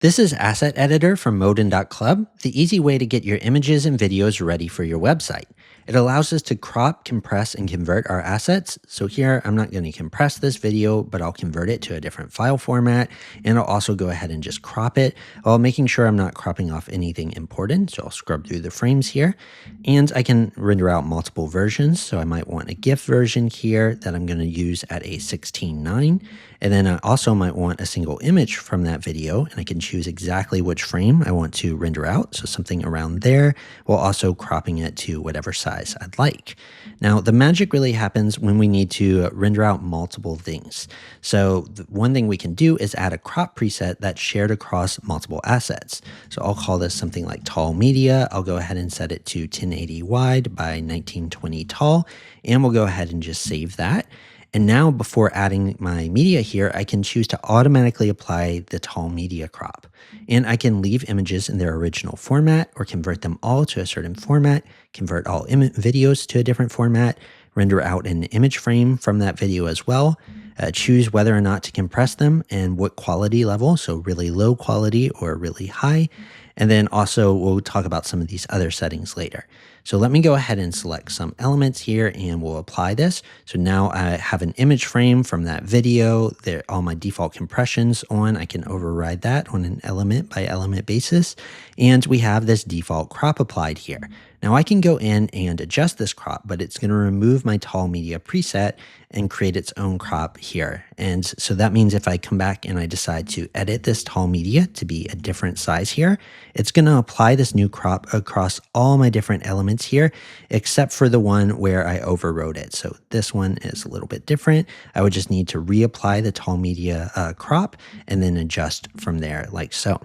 This is Asset Editor from Modin.club, the easy way to get your images and videos ready for your website. It allows us to crop, compress, and convert our assets. So here, I'm not going to compress this video, but I'll convert it to a different file format, and I'll also go ahead and just crop it while making sure I'm not cropping off anything important. So I'll scrub through the frames here, and I can render out multiple versions. So I might want a GIF version here that I'm going to use at a 16:9. And then I also might want a single image from that video, and I can choose exactly which frame I want to render out. So something around there, while also cropping it to whatever size I'd like. Now, the magic really happens when we need to render out multiple things. So one thing we can do is add a crop preset that's shared across multiple assets. So I'll call this something like tall media. I'll go ahead and set it to 1080 wide by 1920 tall, and we'll go ahead and just save that. And now before adding my media here, I can choose to automatically apply the tall media crop. And I can leave images in their original format or convert them all to a certain format, convert all videos to a different format, render out an image frame from that video as well, choose whether or not to compress them and what quality level, so really low quality or really high. And then also we'll talk about some of these other settings later. So let me go ahead and select some elements here and we'll apply this. So now I have an image frame from that video. There, all my default compressions on. I can override that on an element by element basis. And we have this default crop applied here. Now I can go in and adjust this crop, but it's going to remove my tall media preset and create its own crop here. And so that means if I come back and I decide to edit this tall media to be a different size here, it's going to apply this new crop across all my different elements here, except for the one where I overrode it. So this one is a little bit different. I would just need to reapply the tall media crop and then adjust from there like so.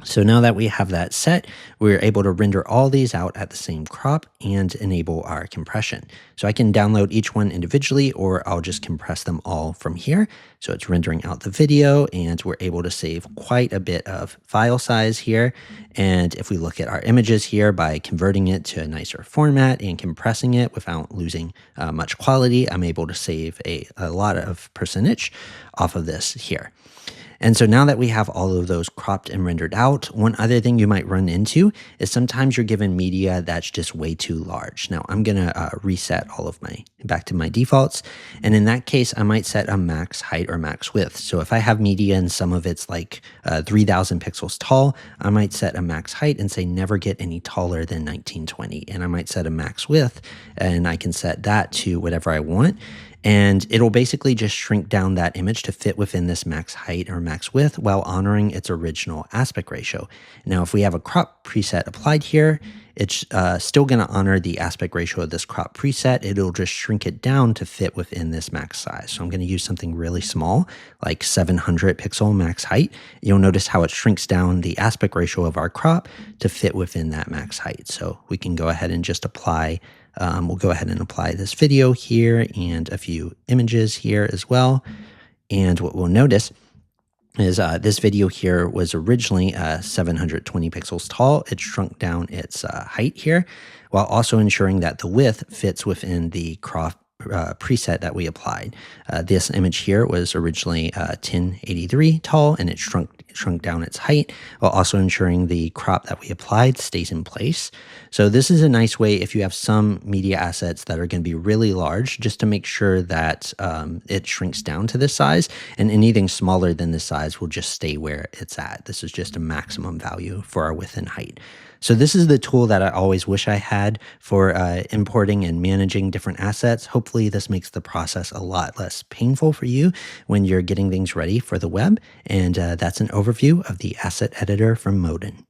So now that we have that set, we're able to render all these out at the same crop and enable our compression. So I can download each one individually, or I'll just compress them all from here. So it's rendering out the video, and we're able to save quite a bit of file size here. And if we look at our images here, by converting it to a nicer format and compressing it without losing much quality, I'm able to save a lot of percentage off of this here. And so now that we have all of those cropped and rendered out, one other thing you might run into is sometimes you're given media that's just way too large. Now I'm going to reset all of back to my defaults. And in that case, I might set a max height or max width. So if I have media and some of it's like 3000 pixels tall, I might set a max height and say never get any taller than 1920. And I might set a max width and I can set that to whatever I want. And it'll basically just shrink down that image to fit within this max height or max width while honoring its original aspect ratio. Now, if we have a crop preset applied here, it's still going to honor the aspect ratio of this crop preset. It'll just shrink it down to fit within this max size. So I'm going to use something really small, like 700 pixel max height. You'll notice how it shrinks down the aspect ratio of our crop to fit within that max height. So we can go ahead and just apply we'll go ahead and apply this video here and a few images here as well. And what we'll notice is this video here was originally 720 pixels tall. It shrunk down its height here, while also ensuring that the width fits within the crop preset that we applied. This image here was originally 1083 tall, and it shrunk down its height while also ensuring the crop that we applied stays in place. So this is a nice way if you have some media assets that are going to be really large, just to make sure that it shrinks down to this size, and anything smaller than this size will just stay where it's at. This is just a maximum value for our width and height. So this is the tool that I always wish I had for importing and managing different assets. Hopefully this makes the process a lot less painful for you when you're getting things ready for the web. And that's an overview of the asset editor from Modin.